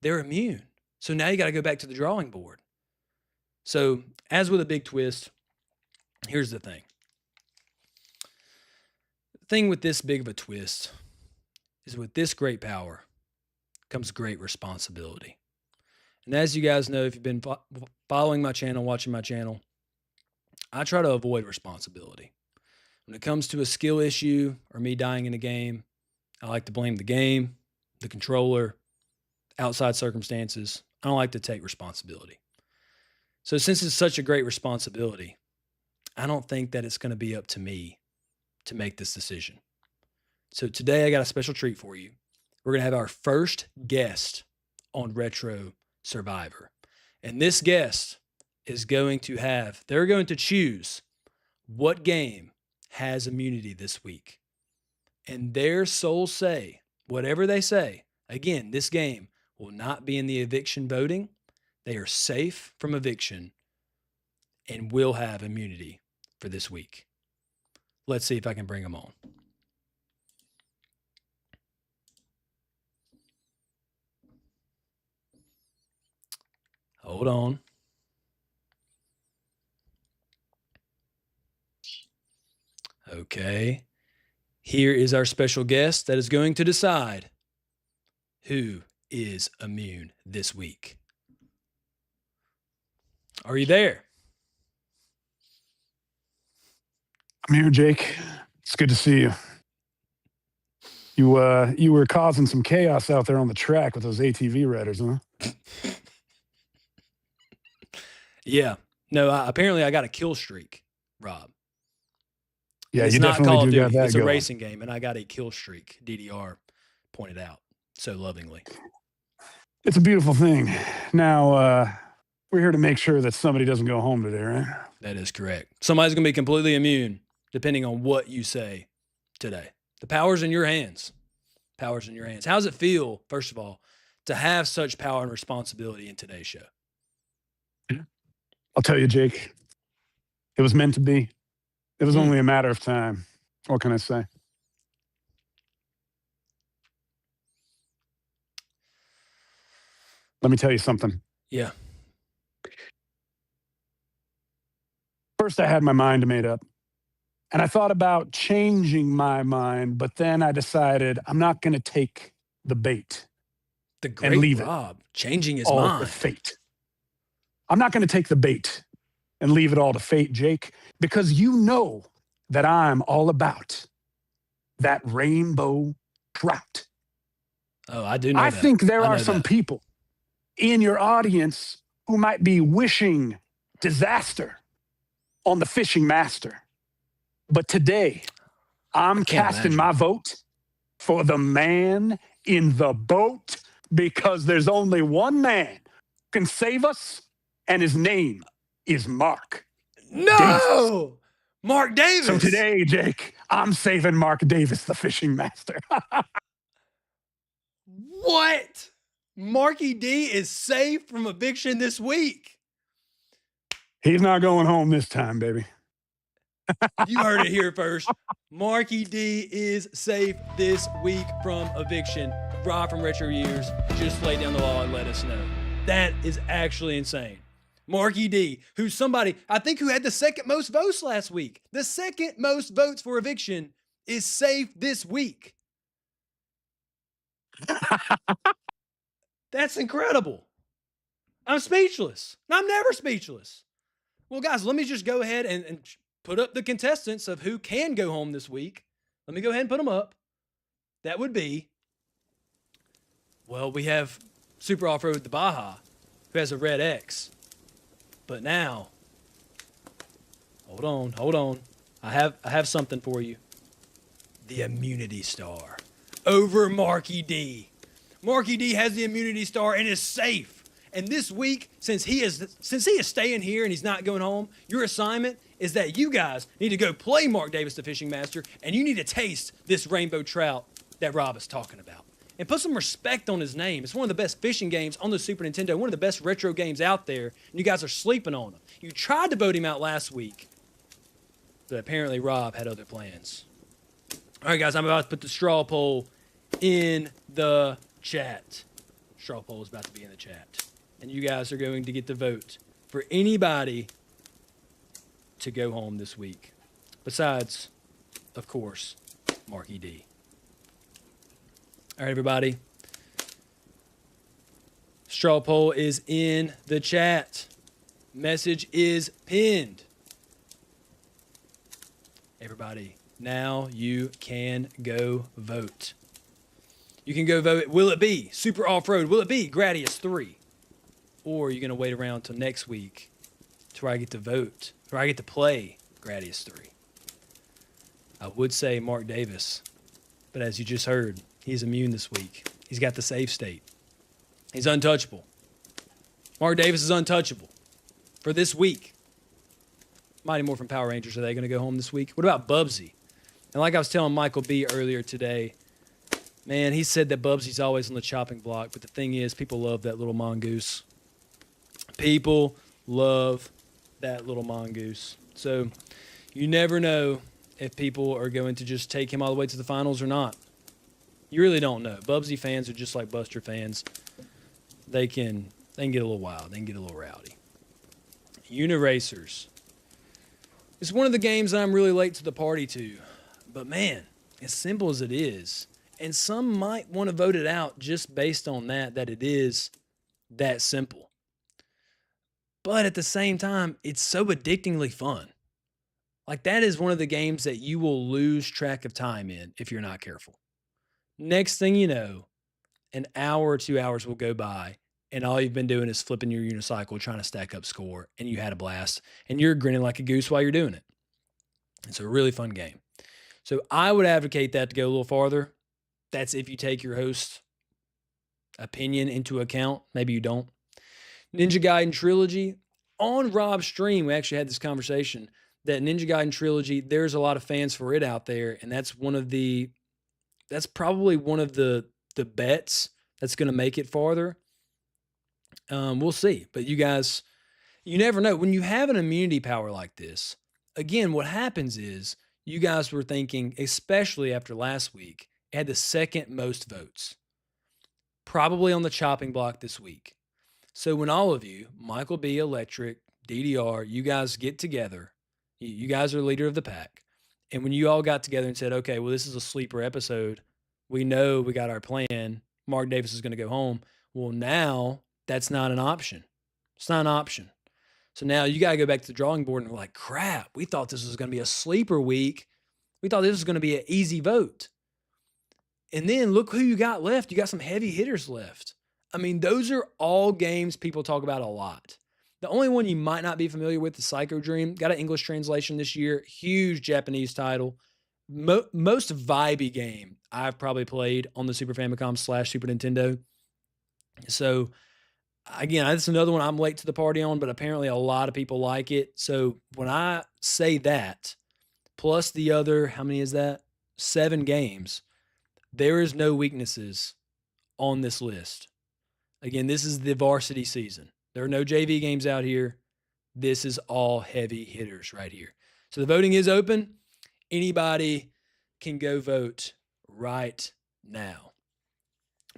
they're immune. So now you got to go back to the drawing board. So as with a big twist, here's the thing. The thing with this big of a twist is with this great power comes great responsibility. And as you guys know, if you've been following my channel, watching my channel, I try to avoid responsibility. When it comes to a skill issue or me dying in a game, I like to blame the game, the controller, outside circumstances. I don't like to take responsibility. So since it's such a great responsibility, I don't think that it's going to be up to me to make this decision. So today I got a special treat for you. We're going to have our first guest on Retro Survivor. And this guest is going to they're going to choose what game has immunity this week. And their sole say, whatever they say, again, this game will not be in the eviction voting. They are safe from eviction and will have immunity for this week. Let's see if I can bring them on. Hold on. Okay. Here is our special guest that is going to decide who is immune this week. Are you there? I'm here, Jake. It's good to see you. You were causing some chaos out there on the track with those ATV riders, huh? Yeah. No, apparently I got a kill streak, Rob. Yeah, it's you not definitely Call of do got Duty. that It's going. a racing game, and I got a kill streak. DDR pointed out so lovingly. It's a beautiful thing. Now, we're here to make sure that somebody doesn't go home today, right? That is correct. Somebody's going to be completely immune depending on what you say today. The power's in your hands. Power's in your hands. How does it feel, first of all, to have such power and responsibility in today's show? I'll tell you, Jake, it was meant to be. It was only a matter of time. What can I say? Let me tell you something. Yeah. First, I had my mind made up. And I thought about changing my mind, but then I decided I'm not going to take the bait. The great and leave Rob changing his all mind. to fate. I'm not going to take the bait and leave it all to fate, Jake, because you know that I'm all about that rainbow trout. Oh, I do know I that. think there I are know some that. people in your audience who might be wishing disaster on the fishing master. But today, I'm casting my vote for the man in the boat, because there's only one man who can save us, and his name is Mark. No! Davis. Mark Davis! So today, Jake, I'm saving Mark Davis, the fishing master. What? Marky D is safe from eviction this week. He's not going home this time, baby. You heard it here first. Marky D is safe this week from eviction. Rob from Retro Years just laid down the law and let us know. That is actually insane. Marky D, who's somebody, I think, who had the second most votes last week. The second most votes for eviction is safe this week. That's incredible. I'm speechless. I'm never speechless. Well, guys, let me just go ahead and put up the contestants of who can go home this week. Let me go ahead and put them up. That would be, well, we have Super Off-Road the Baja, who has a red X. But now, hold on. I have something for you. The Immunity Star over Marky D. Marky D has the Immunity Star and is safe. And this week, since he is staying here and he's not going home, your assignment is that you guys need to go play Mark Davis, the Fishing Master, and you need to taste this rainbow trout that Rob is talking about. And put some respect on his name. It's one of the best fishing games on the Super Nintendo, one of the best retro games out there, and you guys are sleeping on him. You tried to vote him out last week, but apparently Rob had other plans. All right, guys, I'm about to put the straw poll in the chat. Straw poll is about to be in the chat. And you guys are going to get the vote for anybody to go home this week. Besides, of course, Marky D. All right, everybody. Straw poll is in the chat. Message is pinned. Everybody, now you can go vote. You can go vote. Will it be Super Off-Road? Will it be Gradius 3? Or are you going to wait around until next week to where I get to vote, where I get to play Gradius 3? I would say Mark Davis, but as you just heard, he's immune this week. He's got the save state. He's untouchable. Mark Davis is untouchable for this week. Mighty Morphin Power Rangers, are they going to go home this week? What about Bubsy? And like I was telling Michael B earlier today, man, he said that Bubsy's always on the chopping block, but the thing is, people love that little mongoose. People love that little mongoose. So you never know if people are going to just take him all the way to the finals or not. You really don't know. Bubsy fans are just like Buster fans. They can get a little wild. They can get a little rowdy. Uniracers. It's one of the games I'm really late to the party to. But man, as simple as it is, and some might want to vote it out just based on that it is that simple. But at the same time, it's so addictingly fun. Like, that is one of the games that you will lose track of time in if you're not careful. Next thing you know, an hour or 2 hours will go by, and all you've been doing is flipping your unicycle, trying to stack up score, and you had a blast, and you're grinning like a goose while you're doing it. It's a really fun game. So I would advocate that to go a little farther. That's if you take your host's opinion into account. Maybe you don't. Ninja Gaiden Trilogy. On Rob's stream, we actually had this conversation that Ninja Gaiden Trilogy, there's a lot of fans for it out there, and that's probably one of the bets that's going to make it farther. We'll see. But you guys, you never know. When you have an immunity power like this, again, what happens is you guys were thinking, especially after last week, it had the second most votes, probably on the chopping block this week. So when all of you, Michael B, Electric, DDR, you guys get together, you guys are leader of the pack. And when you all got together and said, okay, well, this is a sleeper episode. We know we got our plan. Mark Davis is going to go home. Well, now that's not an option. It's not an option. So now you got to go back to the drawing board and we're like, crap, we thought this was going to be a sleeper week. We thought this was going to be an easy vote. And then look who you got left. You got some heavy hitters left. I mean, those are all games people talk about a lot. The only one you might not be familiar with is Psycho Dream. Got an English translation this year. Huge Japanese title. Most vibey game I've probably played on the Super Famicom / Super Nintendo. So, again, that's another one I'm late to the party on, but apparently a lot of people like it. So, when I say that, plus the other, how many is that? 7 games, there is no weaknesses on this list. Again, this is the varsity season. There are no JV games out here. This is all heavy hitters right here. So the voting is open. Anybody can go vote right now.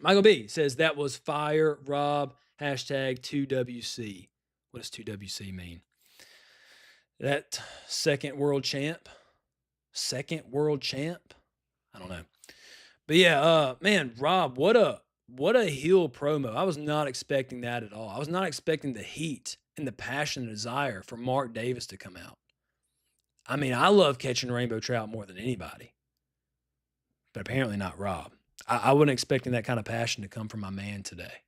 Michael B says that was fire, Rob. Hashtag 2WC. What does 2WC mean? That second world champ? Second world champ? I don't know. But yeah, man, Rob, what a heel promo. I was not expecting that at all. I was not expecting the heat and the passion and desire for Mark Davis to come out. I mean, I love catching rainbow trout more than anybody, but apparently not Rob. I wasn't expecting that kind of passion to come from my man today.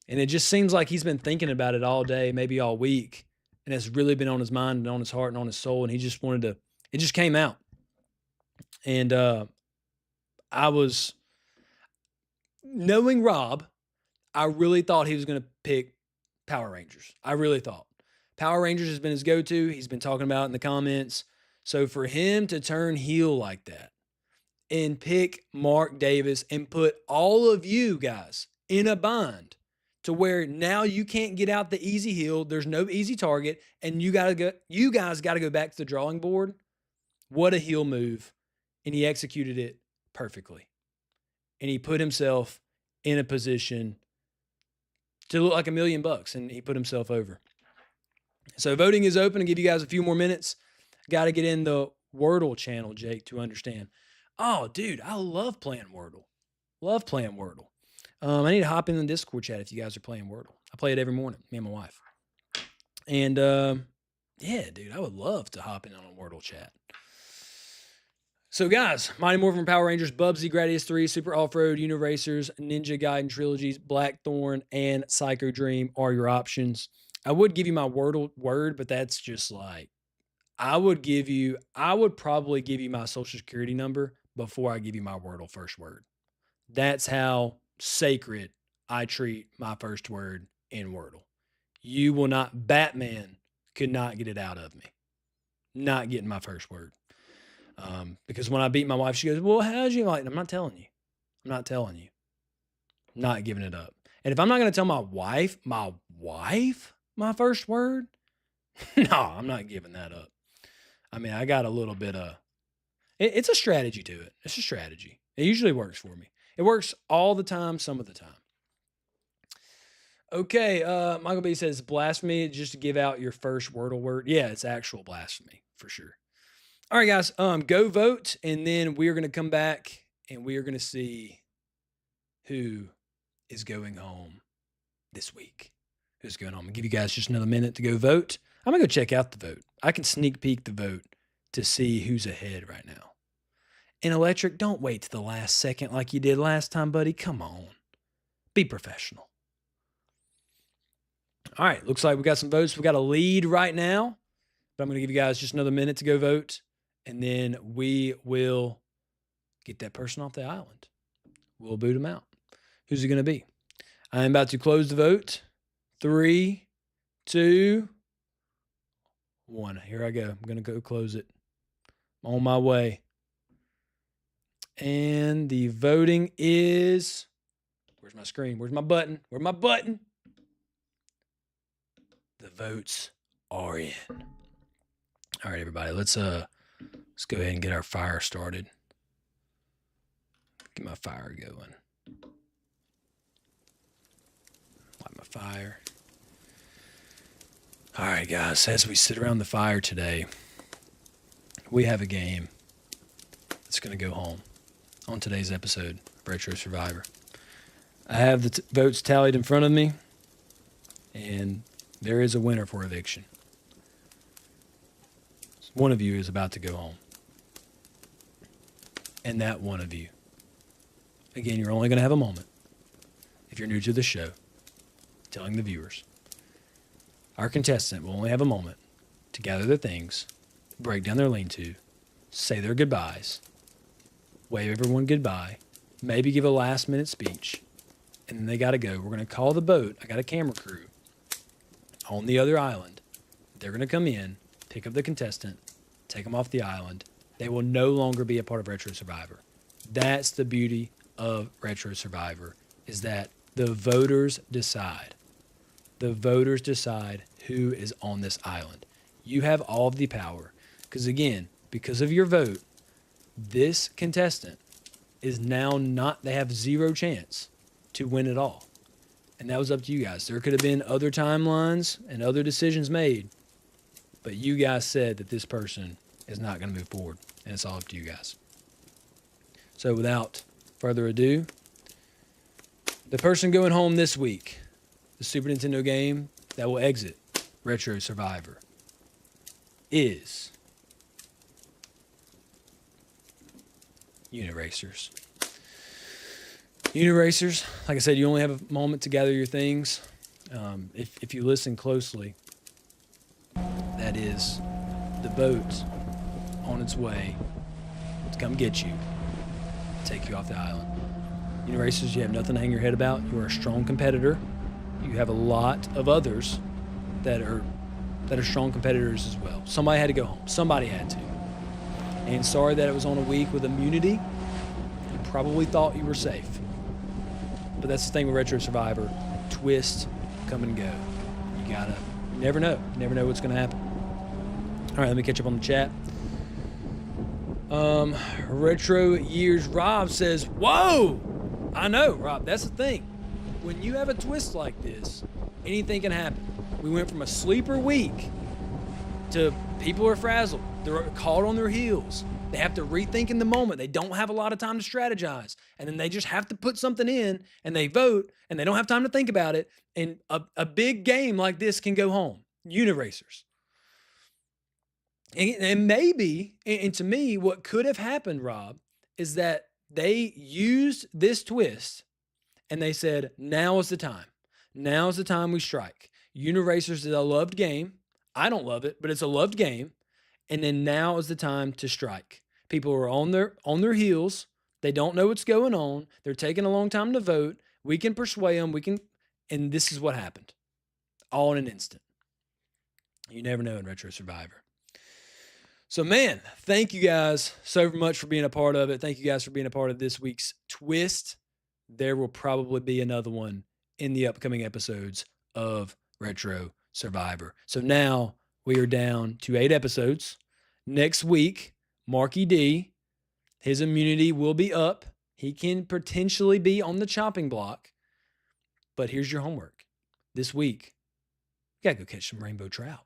And it just seems like he's been thinking about it all day, maybe all week, and it's really been on his mind and on his heart and on his soul, and he just wanted to, it just came out. And I was, knowing Rob, I really thought he was going to pick Power Rangers. I really thought. Power Rangers has been his go-to. He's been talking about it in the comments. So for him to turn heel like that and pick Mark Davis and put all of you guys in a bind to where now you can't get out the easy heel, there's no easy target, and you guys got to go back to the drawing board. What a heel move. And he executed it perfectly. And he put himself in a position to look like $1 million, and he put himself over. So voting is open. I'll give you guys a few more minutes. Got to get in the Wordle channel, Jake, to understand. Oh, dude, I love playing Wordle. Love playing Wordle. I need to hop in the Discord chat if you guys are playing Wordle. I play it every morning, me and my wife. And yeah, dude, I would love to hop in on a Wordle chat. So, guys, Mighty Morphin Power Rangers, Bubsy, Gradius 3, Super Off-Road, Uniracers, Ninja Gaiden Trilogies, Blackthorn, and Psycho Dream are your options. I would give you my Wordle word, but that's just like, I would probably give you my social security number before I give you my Wordle first word. That's how sacred I treat my first word in Wordle. You will not, Batman could not get it out of me. Not getting my first word. Because when I beat my wife, she goes, well, how'd you like it? I'm not telling you. I'm not telling you. I'm not giving it up. And if I'm not going to tell my wife my first word, no, I'm not giving that up. I mean, I got a little bit of, it's a strategy to it. It's a strategy. It usually works for me. It works all the time, some of the time. Okay, Michael B says, blasphemy, just to give out your first Wordle word. Yeah, it's actual blasphemy, for sure. All right, guys, go vote, and then we're going to come back, and we are going to see who is going home this week. Who's going home? I'll give you guys just another minute to go vote. I'm going to go check out the vote. I can sneak peek the vote to see who's ahead right now. And Electric, don't wait to the last second like you did last time, buddy. Come on. Be professional. All right, looks like we got some votes. We got a lead right now, but I'm going to give you guys just another minute to go vote, and then we will get that person off the island. We'll boot him out. Who's it going to be? I'm about to close the vote. 3, 2, 1. Here I go. I'm going to go close it. I'm on my way. And the voting is, where's my screen? Where's my button? Where's my button? The votes are in. All right, everybody, let's go ahead and get our fire started. Get my fire going. Light my fire. All right, guys, as we sit around the fire today, we have a game that's going to go home on today's episode of Retro Survivor. I have the votes tallied in front of me, and there is a winner for eviction. One of you is about to go home. And that one of you, again, you're only going to have a moment, if you're new to the show, telling the viewers, our contestant will only have a moment to gather their things, break down their lean-to, say their goodbyes, wave everyone goodbye, maybe give a last-minute speech, and then they got to go. We're going to call the boat. I got a camera crew on the other island. They're going to come in, pick up the contestant, take them off the island. They will no longer be a part of Retro Survivor. That's the beauty of Retro Survivor, is that the voters decide. The voters decide who is on this island. You have all of the power. Because again, because of your vote, this contestant is now not, they have zero chance to win it all. And that was up to you guys. There could have been other timelines and other decisions made, but you guys said that this person is not going to move forward, and it's all up to you guys. So without further ado, the person going home this week, the Super Nintendo game that will exit Retro Survivor, is Uniracers. Uniracers, like I said, you only have a moment to gather your things. If you listen closely, that is the boat on its way to come get you, take you off the island. Uniracers, you have nothing to hang your head about. You are a strong competitor. You have a lot of others that are strong competitors as well. Somebody had to go home. Somebody had to. And sorry that it was on a week with immunity. You probably thought you were safe. But that's the thing with Retro Survivor. Twist, come and go. You never know. You never know what's going to happen. All right, let me catch up on the chat. Retro Years Rob says, whoa! I know, Rob, that's the thing. When you have a twist like this, anything can happen. We went from a sleeper week to people are frazzled. They're caught on their heels. They have to rethink in the moment. They don't have a lot of time to strategize. And then they just have to put something in and they vote and they don't have time to think about it. And a big game like this can go home. Uniracers. And maybe, and to me, what could have happened, Rob, is that they used this twist and they said, now is the time. Now is the time we strike. Uniracers is a loved game. I don't love it, but it's a loved game. And then now is the time to strike. People are on their heels. They don't know what's going on. They're taking a long time to vote. We can persuade them. And this is what happened. All in an instant. You never know in Retro Survivor. So, man, thank you guys so much for being a part of it. Thank you guys for being a part of this week's twist. There will probably be another one in the upcoming episodes of Retro Survivor. So now we are down to 8 episodes. Next week, Marky D, his immunity will be up. He can potentially be on the chopping block. But here's your homework. This week, you got to go catch some rainbow trout.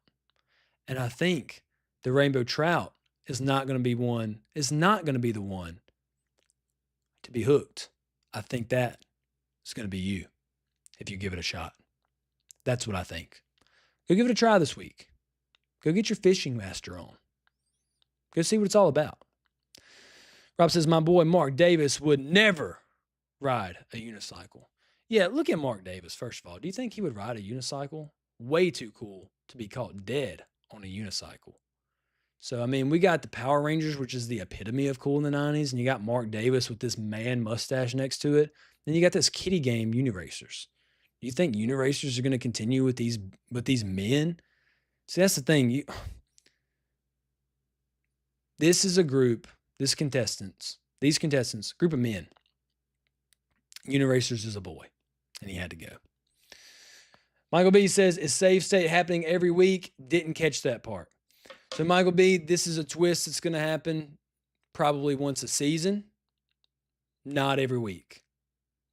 And I think the rainbow trout is not going to be the one to be hooked. I think that is going to be you if you give it a shot. That's what I think. Go give it a try this week. Go get your fishing master on. Go see what it's all about. Rob says, my boy Mark Davis would never ride a unicycle. Yeah, look at Mark Davis, first of all. Do you think he would ride a unicycle? Way too cool to be caught dead on a unicycle. So, I mean, we got the Power Rangers, which is the epitome of cool in the 90s, and you got Mark Davis with this man mustache next to it. Then you got this kiddie game, Uniracers. Do you think Uniracers are going to continue with these men? See, that's the thing. This is a group, these contestants, group of men. Uniracers is a boy, and he had to go. Michael B says, is Save State happening every week? Didn't catch that part. So, Michael B, this is a twist that's going to happen probably once a season, not every week.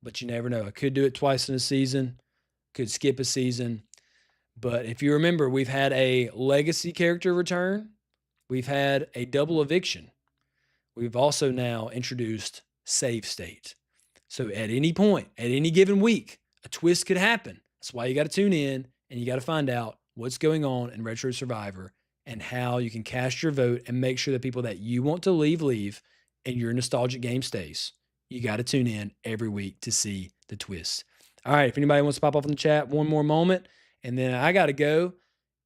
But you never know. I could do it twice in a season, could skip a season. But if you remember, we've had a legacy character return. We've had a double eviction. We've also now introduced Save State. So at any point, at any given week, a twist could happen. That's why you got to tune in and you got to find out what's going on in Retro Survivor and how you can cast your vote and make sure the people that you want to leave, and your nostalgic game stays. You got to tune in every week to see the twist. All right, if anybody wants to pop off in the chat, one more moment, and then I got to go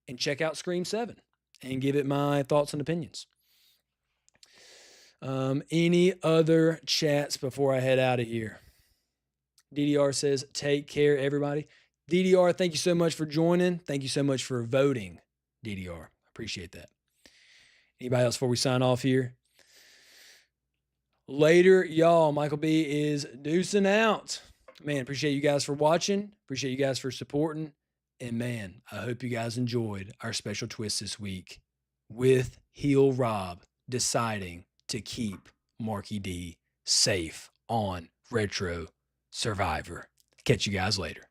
and check out Scream 7 and give it my thoughts and opinions. Any other chats before I head out of here? DDR says, take care, everybody. DDR, thank you so much for joining. Thank you so much for voting, DDR. Appreciate that. Anybody else before we sign off here? Later, y'all. Michael B is deucing out. Man, appreciate you guys for watching. Appreciate you guys for supporting. And man, I hope you guys enjoyed our special twist this week with Heel Rob deciding to keep Marky D safe on Retro Survivor. Catch you guys later.